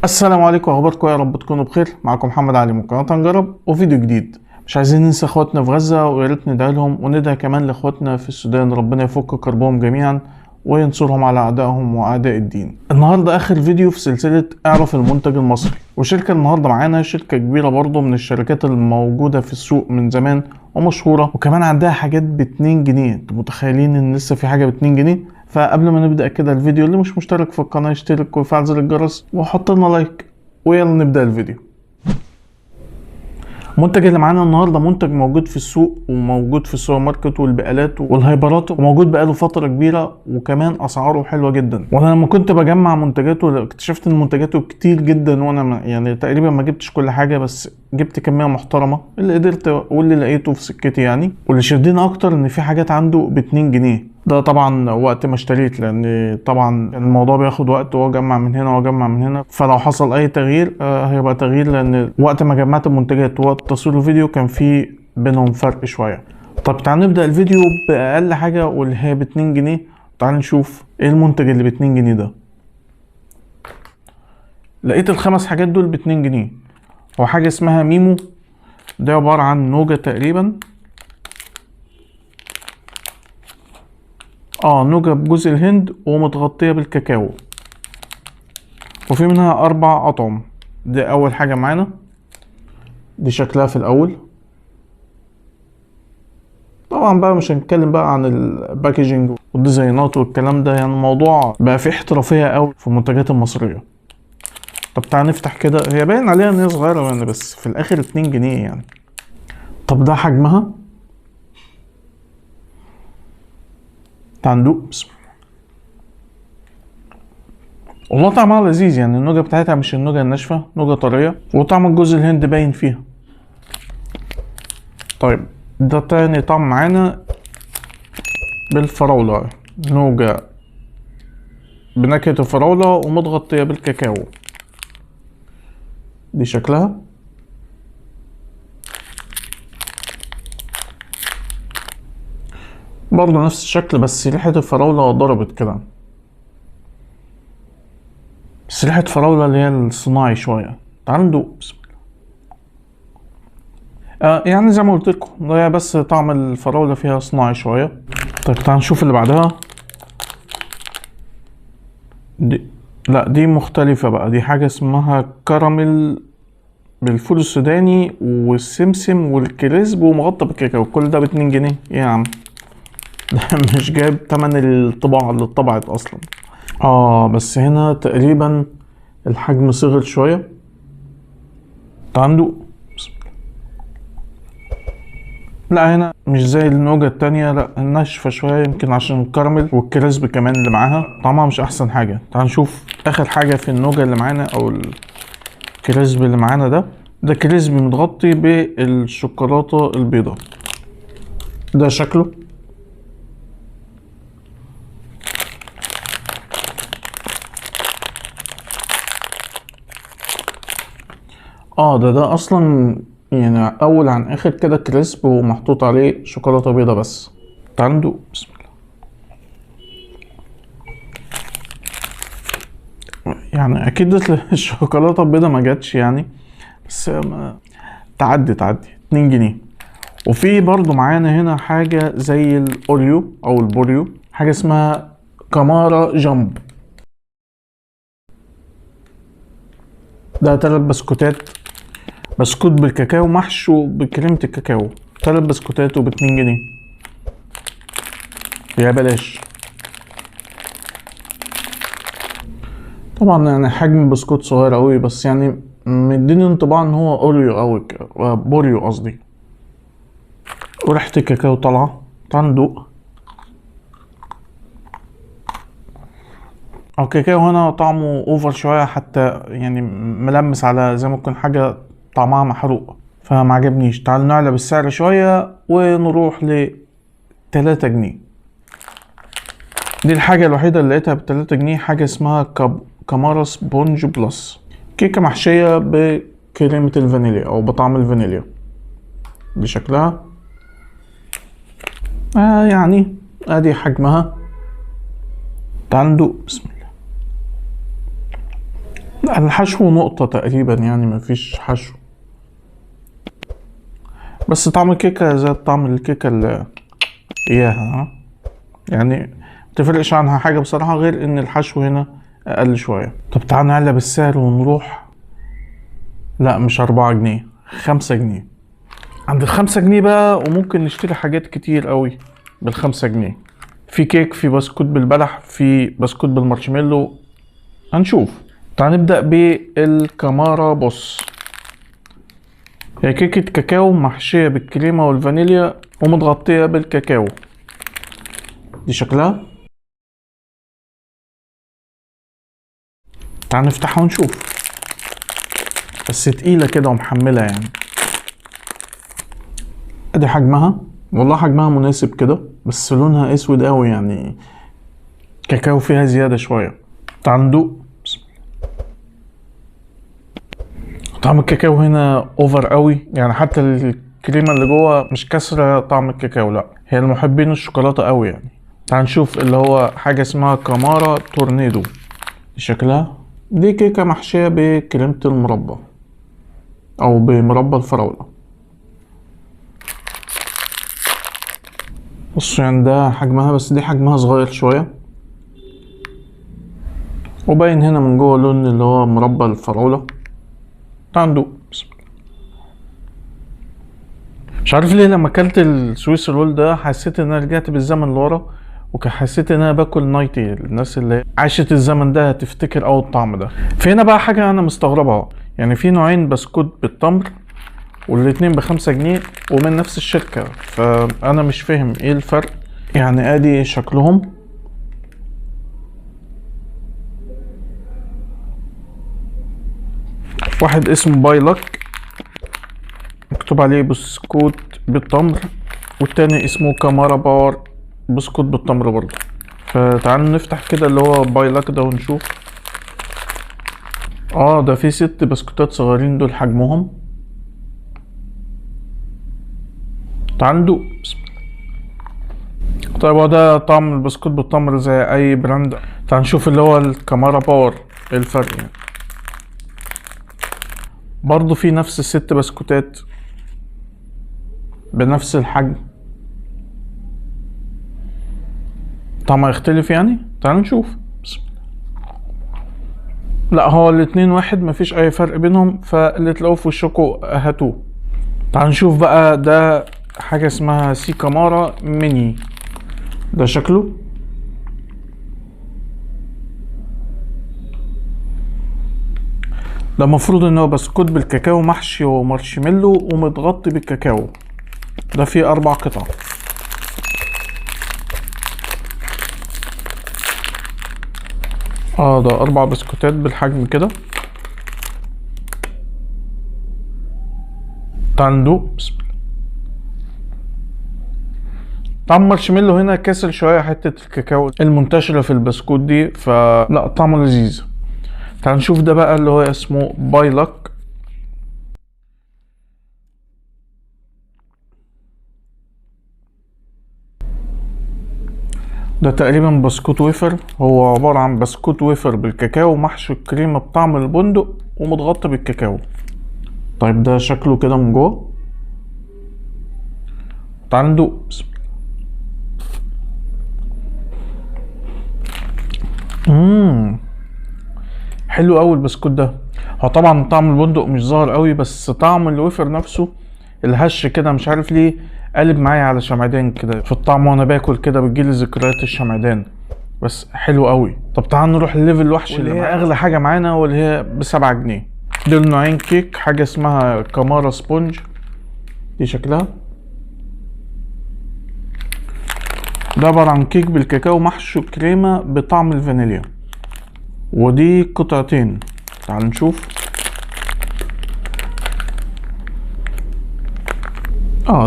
السلام عليكم، اخباركم يا رب تكونوا بخير. معكم محمد علي من قناه نجرب وفيديو جديد. مش عايزين ننسى اخواتنا في غزه، ويا ريت ندعي لهم وندعي كمان لاخواتنا في السودان، ربنا يفك كربهم جميعا وينصرهم على اعدائهم واعداء الدين. النهارده اخر فيديو في سلسله اعرف المنتج المصري، وشركه النهارده معانا شركه كبيره برضه من الشركات الموجوده في السوق من زمان ومشهوره، وكمان عندها حاجات ب2 جنيه. انتوا متخيلين ان لسه في حاجه ب2 جنيه؟ فقبل ما نبدا كده الفيديو، اللي مش مشترك في القناه يشترك ويفعل زر الجرس وحط لنا لايك، ويلا نبدأ الفيديو. المنتج اللي معانا النهارده منتج موجود في السوق وموجود في السوبر ماركت والبقالات والهايبرات، وموجود بقاله فترة كبيرة، وكمان أسعاره حلوة جدا. وأنا لما كنت بجمع منتجاته اكتشفت إن منتجاته كتير جدا، وأنا يعني تقريبا ما جبتش كل حاجة، بس جبت كمية محترمة اللي قدرت واللي لقيته في سكتي يعني. واللي شدني أكتر إن في حاجات عنده ب2 جنيه. ده طبعا وقت ما اشتريت، لان طبعا الموضوع بياخد وقت، واجمع من هنا واجمع من هنا، فلو حصل اي تغيير هيبقى تغيير، لان وقت ما جمعت المنتجات ووقت تصوير الفيديو كان في بينهم فرق شويه. طب تعال نبدا الفيديو باقل حاجه واللي هي ب2 جنيه. تعال نشوف ايه المنتج اللي ب2 جنيه ده. لقيت الخمس حاجات دول ب2 جنيه. هو حاجه اسمها ميمو، ده عباره عن نوجه تقريبا، نوجة بجزء الهند ومتغطية بالكاكاو، وفي منها 4 أطعم. دي أول حاجة معانا، دي شكلها في الأول. طبعا بقى مش هنتكلم بقى عن الباكجينج والديزاينات والكلام ده، يعني الموضوع بقى فيه احترافية قوي في المنتجات المصرية. طب تعال نفتح كده. هي باين عليها ان هي صغيرة يعني، بس في الآخر 2 جنيه يعني. طب ده حجمها. تعال ندوق. بسم الله. والله طعمها لذيذ، يعني النوجة بتاعتها مش النوجة الناشفة، نوجة طرية، وطعم الجوز الهند باين فيها. طيب ده تاني طعم معانا بالفراولة، نوجة بنكهة الفراولة ومتغطية بالكاكاو. دي شكلها. برضه نفس الشكل، بس ريحة الفراولة ضربت كده، بس ريحة فراولة اللي هي الصناعي شوية. تعالوا ندوق. بسم الله. يعني زي ما قلت لكم، ده بس طعم الفراولة فيها صناعي شوية. طيب تعال نشوف اللي بعدها. دي لا، دي مختلفة بقى. دي حاجة اسمها كراميل بالفول السوداني والسمسم والكريسب ومغطى بالكاكاو. كل ده ب2 جنيه. ايه يا عم؟ ده مش جايب تمن الطباعة اللي اتطبعت اصلا. بس هنا تقريبا الحجم صغر شوية. تعال ندوق. لا هنا مش زي النوجة التانية، لا ناشفة شوية، يمكن عشان الكراميل والكريسب كمان اللي معاها طعمها مش احسن حاجة. تعال نشوف اخر حاجة في النوجة اللي معانا او الكريسب اللي معانا. ده كريسبي متغطي بالشوكولاتة البيضاء. ده شكله. ده اصلا يعني اول عن اخر كده كريسب ومحطوط عليه شوكولاتة بيضاء بس. تعال ندوق. بسم الله. يعني اكيد الشوكولاتة البيضاء ما جاتش يعني، بس تعدي 2 جنيه. وفي برضو معانا هنا حاجة زي الاوريو او البوريو، حاجة اسمها كمارا جامب. ده 3 بسكوتات، بسكوت بالكاكاو محشو بكريمة الكاكاو. 3 بسكوتات وب2 جنيه. يا بلاش. طبعا يعني حجم البسكوت صغير قوي، بس يعني مديني انطباع ان هو اوريو او بوريو قصدي، وريحة الكاكاو طالعة. تعال ندوق. الكاكاو هنا طعمه اوفر شوية، حتى يعني ملمس على زي ما تكون حاجة طعمها محروق، فما عجبنيش. تعال نعلى بالسعر شوية ونروح ل3 جنيه. دي الحاجة الوحيدة اللي لقيتها ب3 جنيه، حاجة اسمها كامارا سبونج بلس، كيكة محشية بكريمة الفانيليا او بطعم الفانيليا. دي شكلها. يعني ادي حجمها. تعال ندوق. بسم الله. لا، الحشو نقطة تقريبا يعني مفيش حشو، بس طعم الكيكة زي طعم الكيكة اللي اياها، ها؟ يعني متفرقش عنها حاجة بصراحة، غير ان الحشو هنا اقل شوية. طب تعال نعلى بالسعر ونروح. لا مش 4 جنيه، 5 جنيه. عند ال5 جنيه بقى، وممكن نشتري حاجات كتير قوي بال5 جنيه. في كيك، في بسكوت بالبلح، في بسكوت بالمارشميلو، هنشوف. تعال نبدأ بالكمارا بوس. هي كيكة كاكاو محشية بالكريمة والفانيليا ومتغطية بالكاكاو. دي شكلها. تعال نفتحها ونشوف. بس تقيلة كده ومحملة يعني. ادي حجمها، والله حجمها مناسب كده، بس لونها اسود قوي يعني، كاكاو فيها زيادة شوية. تعال ندوق. طعم الكاكاو هنا اوفر قوي يعني، حتى الكريمة اللي جوه مش كسرة طعم الكاكاو، لا هي المحبين الشوكولاتة قوي يعني. تعال نشوف اللي هو حاجة اسمها كامارا تورنيدو. دي شكلها. دي كيكة محشية بكريمة المربى او بمربى الفراولة. بصوا يعني ده حجمها، بس دي حجمها صغير شوية، وباين هنا من جوه لون اللي هو مربى الفراولة. تعال ندوق. مش عارف ليه لما اكلت السويس رول ده حسيت ان انا رجعت بالزمن لورا، وحسيت ان انا باكل نايتي. الناس اللي عاشت الزمن ده هتفتكر اول الطعم ده. في هنا بقى حاجة انا مستغربها، يعني في نوعين بسكوت بالتمر والاتنين ب5 جنيه ومن نفس الشركة، فانا مش فاهم ايه الفرق. يعني ادي شكلهم. واحد اسمه بايلك مكتوب عليه بسكوت بالتمر، والتاني اسمه كامارا باور بسكوت بالتمر برضه. فتعالوا نفتح كده اللي هو بايلك ده ونشوف. ده في 6 بسكوتات صغيرين دول حجمهم. تعالوا ندوق. طيب هو ده طعم البسكوت بالتمر زي اي براند. تعالوا نشوف اللي هو الكامارا باور ايه الفرق يعني. برضه في نفس ال6 بسكوتات بنفس الحجم، طعمه يختلف يعني. تعالوا نشوف. لا هو الاتنين واحد، مفيش اي فرق بينهم، فاللي تلاقوه في وشكوا هاتوه. تعالوا نشوف بقى. ده حاجة اسمها سي كامارا ميني. ده شكله. ده المفروض ان هو بسكوت بالكاكاو محشي ومارشميلو ومتغطي بالكاكاو. ده فيه 4 قطع. ده 4 بسكوتات بالحجم كده. تعال ندوق. طعم مارشميلو هنا كسر شوية حتة الكاكاو المنتشرة في البسكوت دي، فلا طعمه لذيذ. تعال نشوف ده بقى اللي هو اسمه بايلك. ده تقريبا بسكوت ويفر، هو عبارة عن بسكوت ويفر بالكاكاو محشي الكريمة بطعم البندق ومتغطى بالكاكاو. طيب ده شكله كده من جوه. تعال ندوق. حلو قوي البسكوت ده. هو طبعا طعم البندق مش ظاهر قوي، بس طعم الويفر نفسه الهش كده مش عارف ليه قلب معايا على شمعدان كده في الطعم، وانا باكل كده بتجيلي ذكريات الشمعدان، بس حلو قوي. طب تعال نروح الليفل الوحش اللي هي اغلى حاجه معانا، واللي هي ب7 جنيه. دول نوعين كيك، حاجه اسمها كامارا سبونج. دي شكلها. ده عباره عن كيك بالكاكاو محشو كريمه بطعم الفانيليا، ودي قطعتين. تعال نشوف.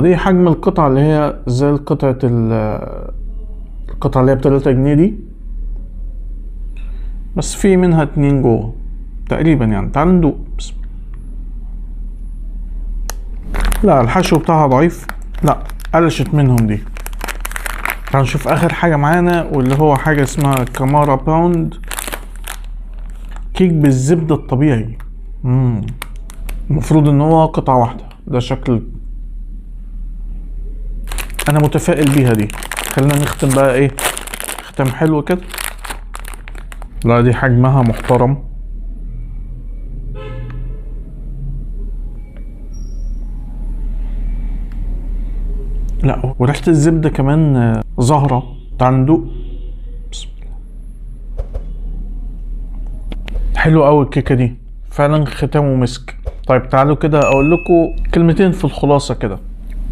دي حجم القطعة اللي هي زي القطعة اللي هي ب3 جنيه دي، بس في منها 2 جوه تقريبا يعني. تعال ندوق. لا الحشو بتاعها ضعيف، لا قلشت منهم دي. تعال نشوف اخر حاجة معانا، واللي هو حاجة اسمها كامارا باوند. كيك بالزبدة الطبيعي. المفروض ان هو قطعة واحدة. ده شكل انا متفائل بيها دي. خلينا نختم بقى ايه ختم حلو كده. لا دي حجمها محترم. لا وريحة الزبدة كمان ظاهرة. تعال ندوق. بسم الله. حلو قوي الكيكة دي فعلا، ختامه مسك. طيب تعالوا كده اقول لكم كلمتين في الخلاصة كده.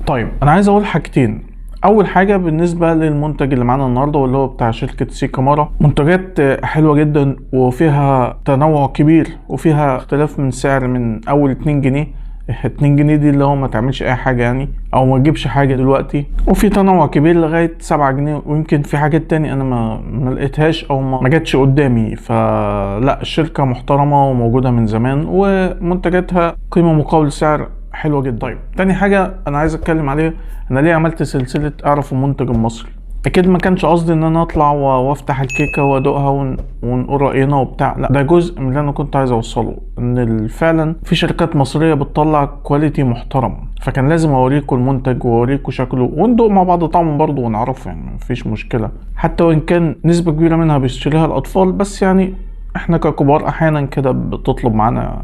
طيب انا عايز اقول حاجتين. اول حاجة بالنسبة للمنتج اللي معانا النهاردة واللي هو بتاع شركة سيكامارا، منتجات حلوة جدا وفيها تنوع كبير وفيها اختلاف من سعر من اول 2 جنيه. 2 جنيه دي اللي هو ما تعملش اي حاجة يعني او ما تجيبش حاجة دلوقتي، وفي تنوع كبير لغاية 7 جنيه، ويمكن في حاجات تاني انا ما لقيتهاش او ما جاتش قدامي. فلا الشركة محترمة وموجودة من زمان ومنتجاتها قيمة مقابل سعر حلوة جدا. طيب تاني حاجة انا عايز اتكلم عليها، انا ليه عملت سلسلة اعرف المنتج المصري. اكيد ما كانش قصدي ان انا اطلع وافتح الكيكة وادوقها ونقول رأينا وبتاع، لا ده جزء من اللي انا كنت عايز اوصله، ان فعلا في شركات مصرية بتطلع كواليتي محترم، فكان لازم اوريكم المنتج واوريكم شكله وندوق مع بعض طعمه برضه ونعرفه، يعني مفيش مشكلة. حتى وان كان نسبة كبيرة منها بيشتريها الاطفال، بس يعني احنا ككبار احيانا كده بتطلب معانا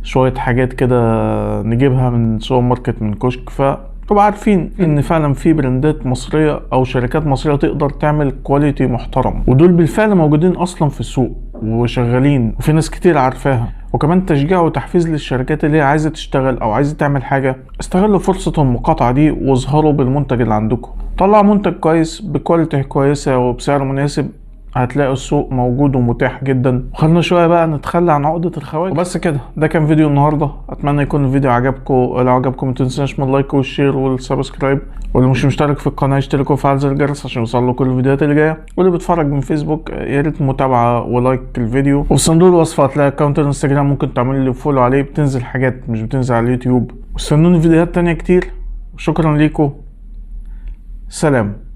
شوية حاجات كده نجيبها من سوبر ماركت من كشك، فتبقى عارفين ان فعلا في براندات مصرية او شركات مصرية تقدر تعمل كواليتي محترم، ودول بالفعل موجودين اصلا في السوق وشغالين وفي ناس كتير عارفاها. وكمان تشجيع وتحفيز للشركات اللي هي عايزة تشتغل او عايزة تعمل حاجة. استغلوا فرصة المقاطعة دي واظهروا بالمنتج اللي عندكم. طلع منتج كويس بكواليتي كويسة وبسعر مناسب، هتلاقوا السوق موجود ومتاح جدا. وخلنا شويه بقى نتخلى عن عقده الخواجه. وبس كده، ده كان فيديو النهارده. اتمنى يكون الفيديو عجبكم. لو عجبكم ما تنساش من اللايك والشير والسبسكرايب، واللي مش مشترك في القناه يشترك ويفعل زر الجرس عشان يوصله كل الفيديوهات اللي جايه. واللي بيتفرج من فيسبوك يا ريت متابعه ولايك الفيديو. وفي صندوق الوصف هتلاقي اكونت الانستجرام ممكن تعمل لي فولو عليه، بتنزل حاجات مش بتنزل على اليوتيوب. واستنوني فيديوهات تانية كتير. شكرا ليكم. سلام.